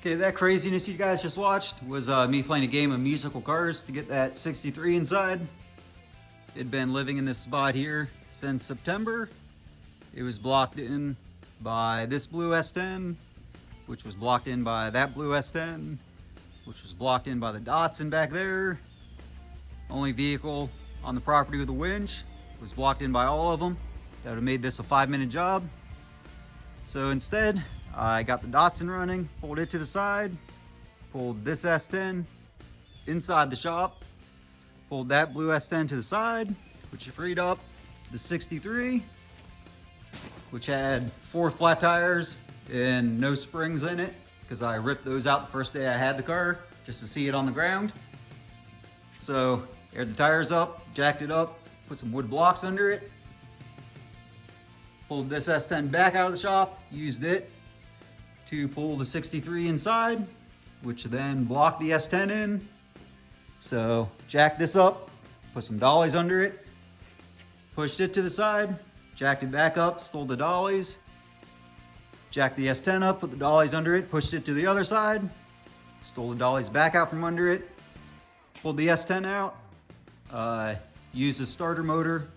Okay, that craziness you guys just watched was me playing a game of musical cars to get that 63 inside. It'd been living in this spot here since September. It was blocked in by this blue S10, which was blocked in by that blue S10, which was blocked in by the Datsun back there. Only vehicle on the property with a winch was blocked in by all of them. That would have made this a 5-minute job. So instead, I got the Datsun running, pulled it to the side, pulled this S10 inside the shop, pulled that blue S10 to the side, which freed up the 63, which had 4 flat tires and no springs in it, because I ripped those out the first day I had the car, just to see it on the ground. So, aired the tires up, jacked it up, put some wood blocks under it, pulled this S10 back out of the shop, used it to pull the 63 inside, which then blocked the S10 in. So jacked this up, put some dollies under it, pushed it to the side, jacked it back up, stole the dollies, jacked the S10 up, put the dollies under it, pushed it to the other side, stole the dollies back out from under it, pulled the S10 out, used a starter motor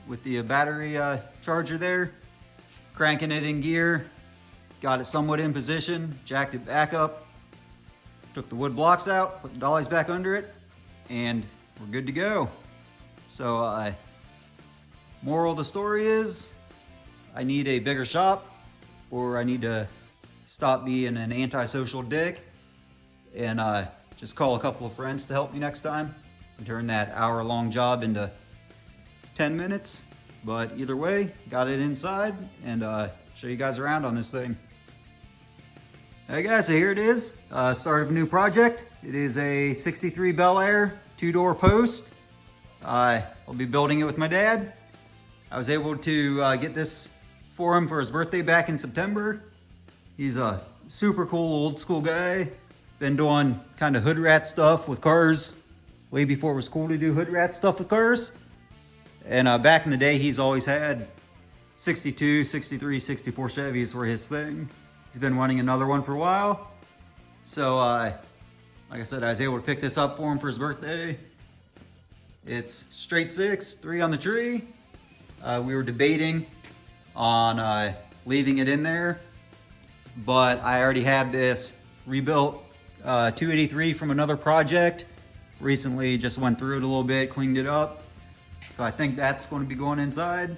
with the battery charger there, cranking it in gear, got it somewhat in position, jacked it back up, took the wood blocks out, put the dollies back under it, and we're good to go. So, moral of the story is, I need a bigger shop, or I need to stop being an antisocial dick, and just call a couple of friends to help me next time, and turn that hour-long job into 10 minutes. But either way, got it inside, and show you guys around on this thing. Hey guys, so here it is, start of a new project. It is a 63 Bel Air 2-door post. I'll be building it with my dad. I was able to get this for him for his birthday back in September. He's a super cool old school guy. Been doing kind of hood rat stuff with cars way before it was cool to do hood rat stuff with cars. And back in the day, he's always had 62, 63, 64 Chevys were his thing. He's been wanting another one for a while. So, like I said, I was able to pick this up for him for his birthday. It's straight 6, 3 on the tree. We were debating on leaving it in there, but I already had this rebuilt 283 from another project. Recently just went through it a little bit, cleaned it up. So I think that's going to be going inside.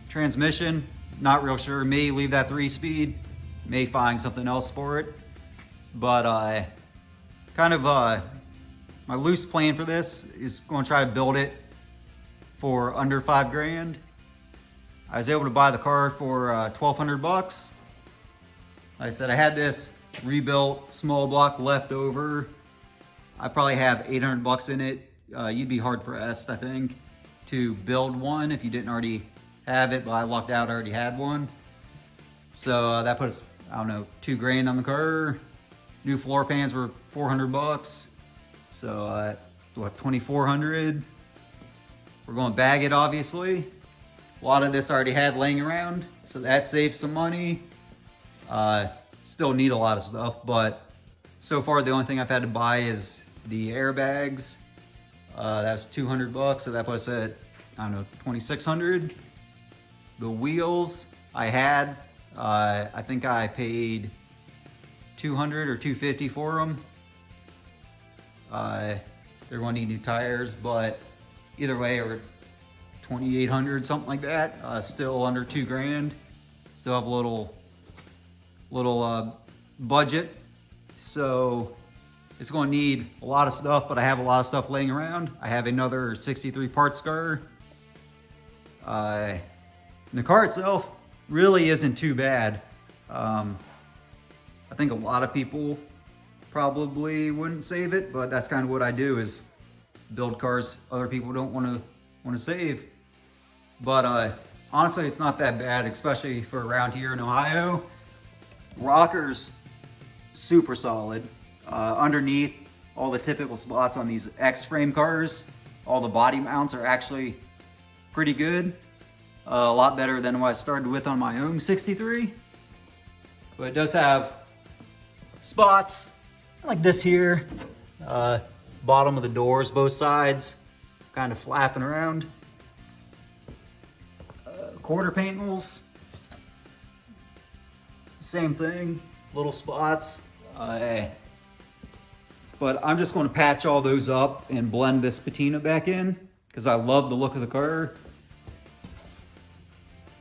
Transmission, not real sure. May leave that 3-speed, may find something else for it. But kind of my loose plan for this is going to try to build it for under $5,000. I was able to buy the car for $1,200 bucks. Like I said, I had this rebuilt small block left over. I probably have 800 bucks in it. You'd be hard pressed, I think, to build one if you didn't already have it, but I lucked out, I already had one. So that puts, I don't know, $2,000 on the car. New floor pans were 400 bucks. So what, 2,400? We're going to bag it, obviously. A lot of this I already had laying around, so that saves some money. Still need a lot of stuff, but so far the only thing I've had to buy is the airbags. That's 200 bucks, so that puts it at, I don't know, 2,600. The wheels I had, I think I paid 200 or 250 for them. They're going to need new tires, but either way, or 2,800, something like that. Still under $2,000. Still have a little budget, so it's going to need a lot of stuff, but I have a lot of stuff laying around. I have another 63 parts car. The car itself really isn't too bad. I think a lot of people probably wouldn't save it, but that's kind of what I do, is build cars other people don't want to save. But honestly, it's not that bad, especially for around here in Ohio. Rockers, super solid. Underneath all the typical spots on these X-frame cars, all the body mounts are actually pretty good. A lot better than what I started with on my own 63. But it does have spots like this here. Bottom of the doors, both sides, kind of flapping around. Quarter panels, same thing, little spots. But I'm just going to patch all those up and blend this patina back in because I love the look of the car.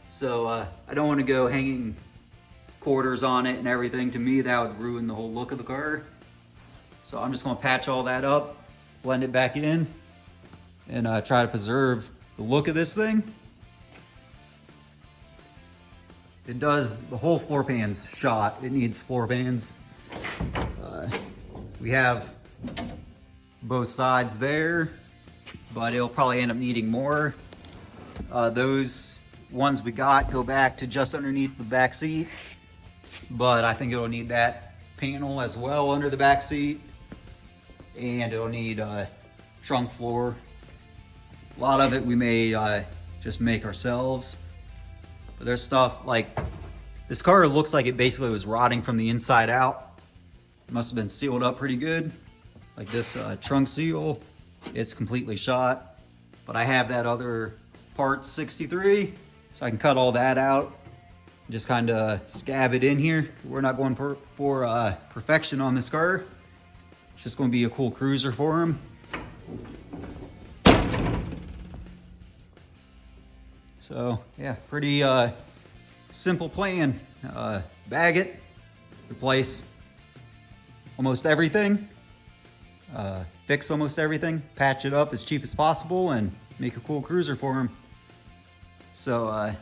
So I don't want to go hanging quarters on it and everything. To me, that would ruin the whole look of the car. So I'm just going to patch all that up, blend it back in, and try to preserve the look of this thing. It does, the whole floor pan's shot. It needs floor pans. We have both sides there, but it'll probably end up needing more. Those ones we got go back to just underneath the back seat, but I think it'll need that panel as well under the back seat, and it'll need trunk floor. A lot of it we may just make ourselves. But there's stuff like, this car looks like it basically was rotting from the inside out. It must have been sealed up pretty good. Like this trunk seal, it's completely shot. But I have that other part 63, so I can cut all that out. Just kind of scab it in here. We're not going for perfection on this car. It's just going to be a cool cruiser for him. So yeah, pretty simple plan. Bag it, replace almost everything, fix almost everything, patch it up as cheap as possible, and make a cool cruiser for him. So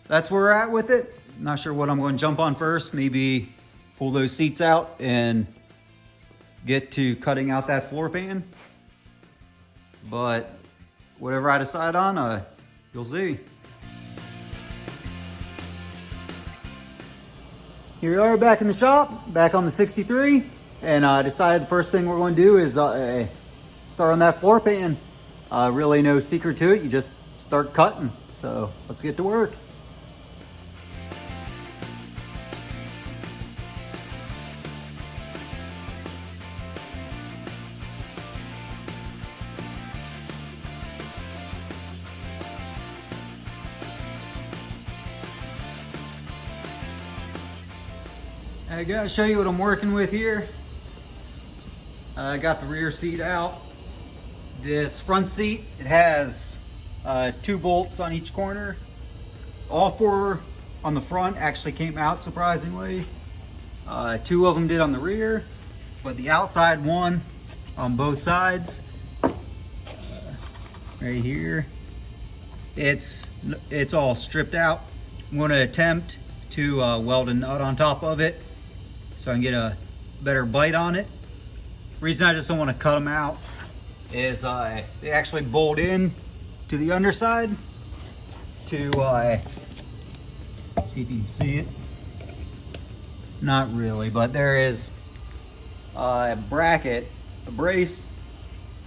that's where we're at with it. Not sure what I'm going to jump on first. Maybe pull those seats out and get to cutting out that floor pan. But whatever I decide on, you'll see. Here we are back in the shop, back on the 63, and I decided the first thing we're going to do is start on that floor pan. Really no secret to it, you just start cutting. So let's get to work. I gotta show you what I'm working with here. I got the rear seat out. This front seat, it has 2 bolts on each corner. All 4 on the front actually came out, surprisingly. 2 of them did on the rear, but the outside one on both sides, right here, it's all stripped out. I'm going to attempt to weld a nut on top of it so I can get a better bite on it. The reason I just don't want to cut them out is they actually bolt in to the underside to, see if you can see it. Not really, but there is a bracket, a brace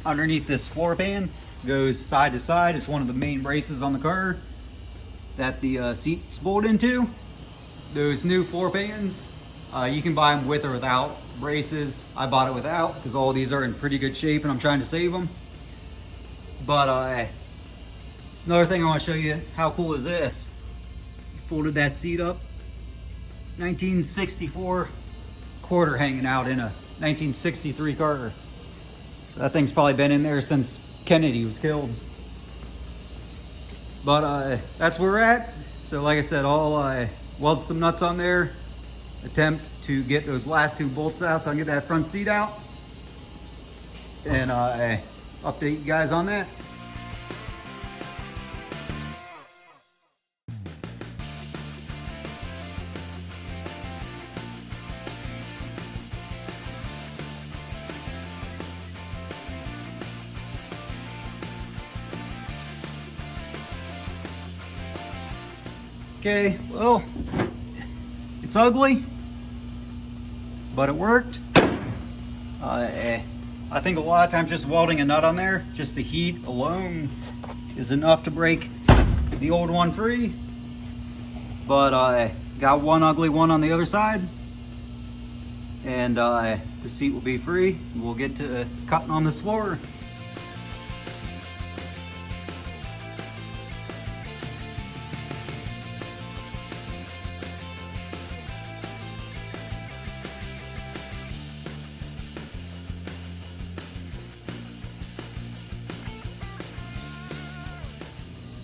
underneath this floor pan, goes side to side. It's one of the main braces on the car that the seats bolt into. Those new floor pans, you can buy them with or without braces. I bought it without because all these are in pretty good shape and I'm trying to save them. But another thing I want to show you, how cool is this? Folded that seat up, 1964 quarter hanging out in a 1963 car. So that thing's probably been in there since Kennedy was killed. But that's where we're at. So like I said, I'll weld some nuts on there, attempt to get those last 2 bolts out so I can get that front seat out, and update you guys on that. Okay, well, it's ugly, but it worked. I think a lot of times just welding a nut on there, just the heat alone is enough to break the old one free. But I got one ugly one on the other side, and the seat will be free. We'll get to cutting on this floor.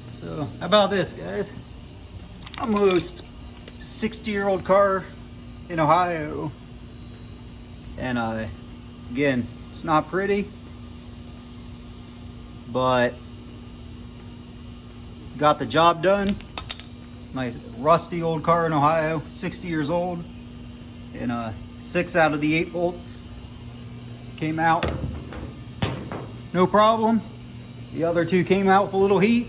So how about this, guys? Almost 60-year-old car in Ohio, and again, it's not pretty, but got the job done. Nice rusty old car in Ohio, 60 years old, and 6 out of the 8 bolts came out no problem. The other 2 came out with a little heat.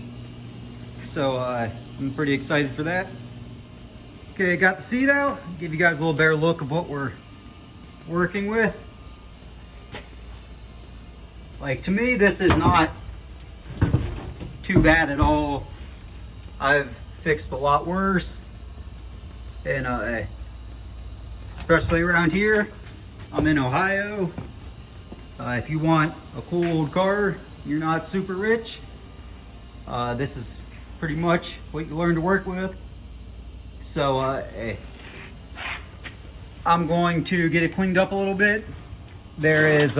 So I'm pretty excited for that. Okay, got the seat out. Give you guys a little better look of what we're working with. Like, to me, this is not too bad at all. I've fixed a lot worse. And especially around here, I'm in Ohio. If you want a cool old car, you're not super rich, this is pretty much what you learn to work with. So I'm going to get it cleaned up a little bit. There is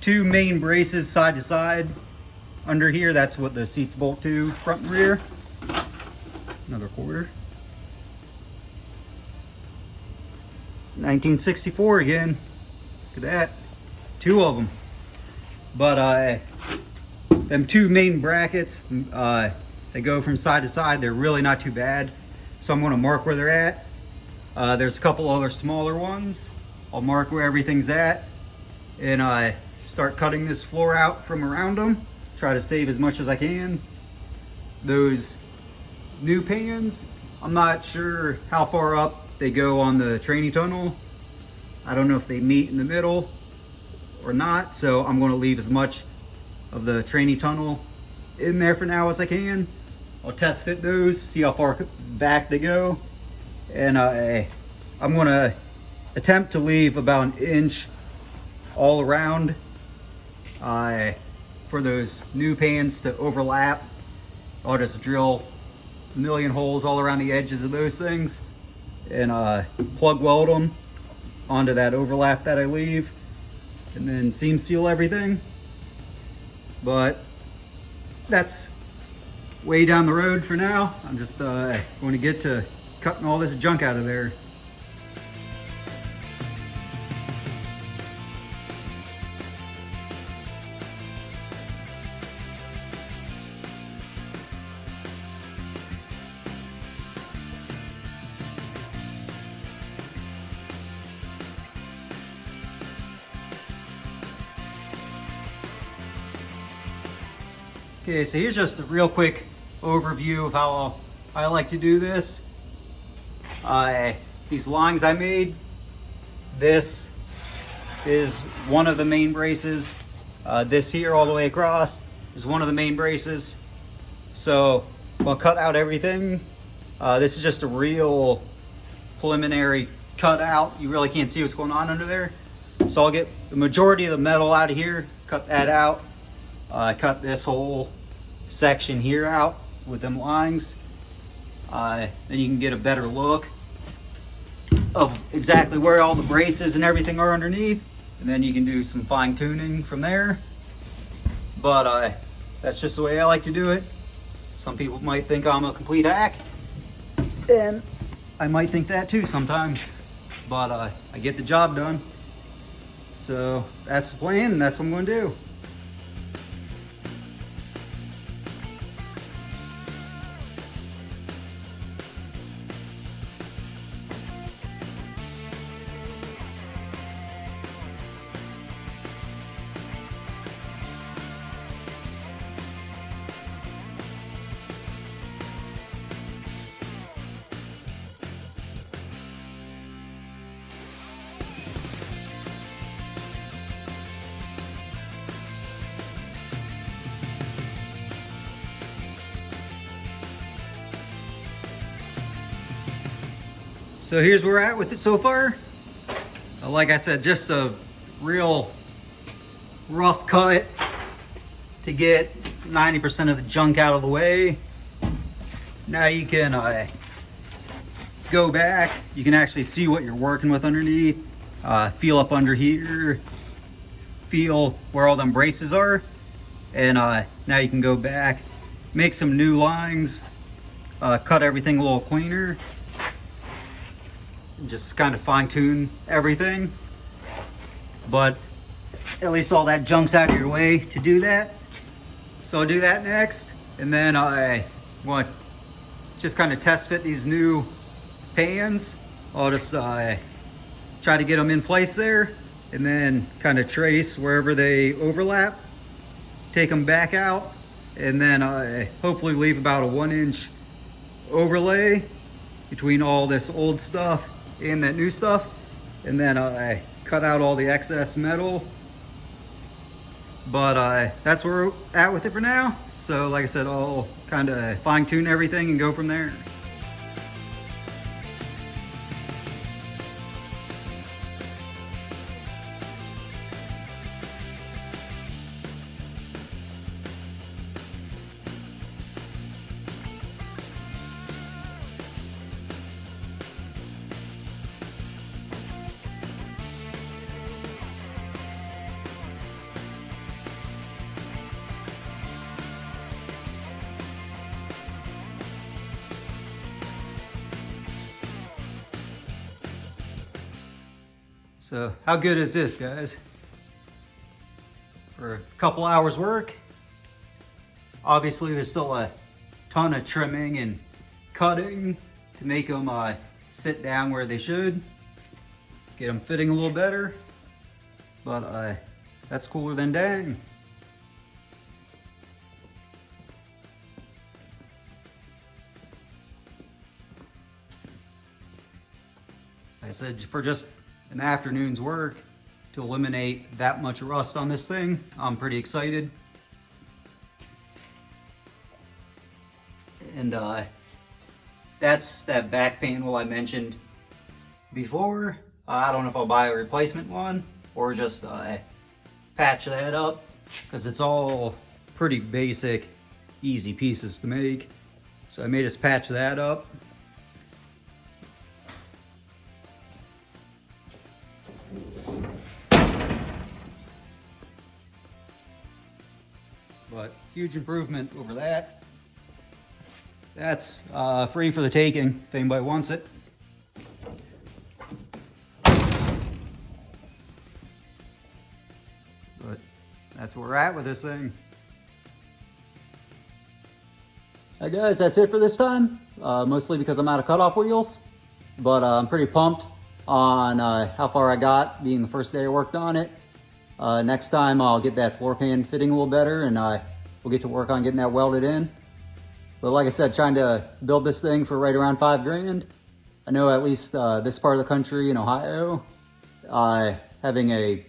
2 main braces side to side under here. That's what the seats bolt to, front and rear. Another quarter. 1964 again. Look at that. 2 of them. But them 2 main brackets, they go from side to side. They're really not too bad. So I'm going to mark where they're at. There's a couple other smaller ones. I'll mark where everything's at, and I start cutting this floor out from around them. Try to save as much as I can. Those new pans, I'm not sure how far up they go on the trainee tunnel. I don't know if they meet in the middle or not, so I'm going to leave as much of the trainee tunnel in there for now as I can. I'll test fit those, see how far back they go, and I'm going to attempt to leave about 1 inch all around for those new pans to overlap. I'll just drill a million holes all around the edges of those things and plug weld them onto that overlap that I leave, and then seam seal everything. But that's way down the road for now. I'm just going to get to cutting all this junk out of there. Okay, so here's just a real quick overview of how I like to do this. These lines I made, this is one of the main braces. This here all the way across is one of the main braces. So I'll cut out everything. This is just a real preliminary cut out. You really can't see what's going on under there. So I'll get the majority of the metal out of here, cut that out. Cut this whole section here out with them lines. Then you can get a better look of exactly where all the braces and everything are underneath, and then you can do some fine tuning from there. But that's just the way I like to do it. Some people might think I'm a complete hack, and I might think that too sometimes, but I get the job done. So that's the plan, and that's what I'm going to do. So here's where we're at with it so far. Like I said, just a real rough cut to get 90% of the junk out of the way. Now you can go back. You can actually see what you're working with underneath. Feel up under here. Feel where all them braces are. And now you can go back, make some new lines, cut everything a little cleaner. And just kind of fine tune everything. But at least all that junk's out of your way to do that. So I'll do that next. And then I want to just kind of test fit these new pans. I'll just try to get them in place there and then kind of trace wherever they overlap, take them back out, and then hopefully leave about a 1-inch overlay between all this old stuff and that new stuff. And then I cut out all the excess metal. But that's where we're at with it for now. So like I said, I'll kind of fine tune everything and go from there. So how good is this, guys? For a couple hours work. Obviously there's still a ton of trimming and cutting to make them sit down where they should. Get them fitting a little better. But that's cooler than dang. I said for just an afternoon's work to eliminate that much rust on this thing, I'm pretty excited. And that's that back panel I mentioned before. I don't know if I'll buy a replacement one or just patch that up, because it's all pretty basic, easy pieces to make. So I may just patch that up. But huge improvement over that. That's free for the taking if anybody wants it. But that's where we're at with this thing. Hey guys, that's it for this time. Mostly because I'm out of cutoff wheels. But I'm pretty pumped on how far I got being the first day I worked on it. Next time I'll get that floor pan fitting a little better, and we'll get to work on getting that welded in. But like I said, trying to build this thing for right around $5 grand. I know at least this part of the country in Ohio, having a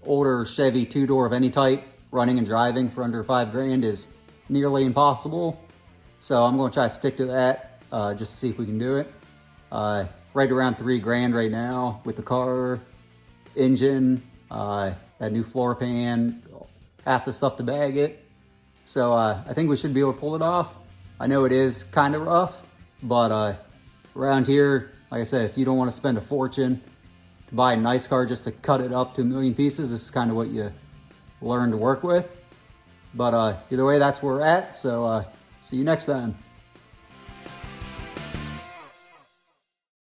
older Chevy 2-door of any type running and driving for under $5 grand is nearly impossible. So I'm going to try to stick to that just to see if we can do it. Right around $3 grand right now with the car, engine, that new floor pan, half the stuff to bag it. So I think we should be able to pull it off. I know it is kind of rough, but around here, like I said, if you don't want to spend a fortune to buy a nice car just to cut it up to a million pieces, this is kind of what you learn to work with. But either way, that's where we're at. So see you next time.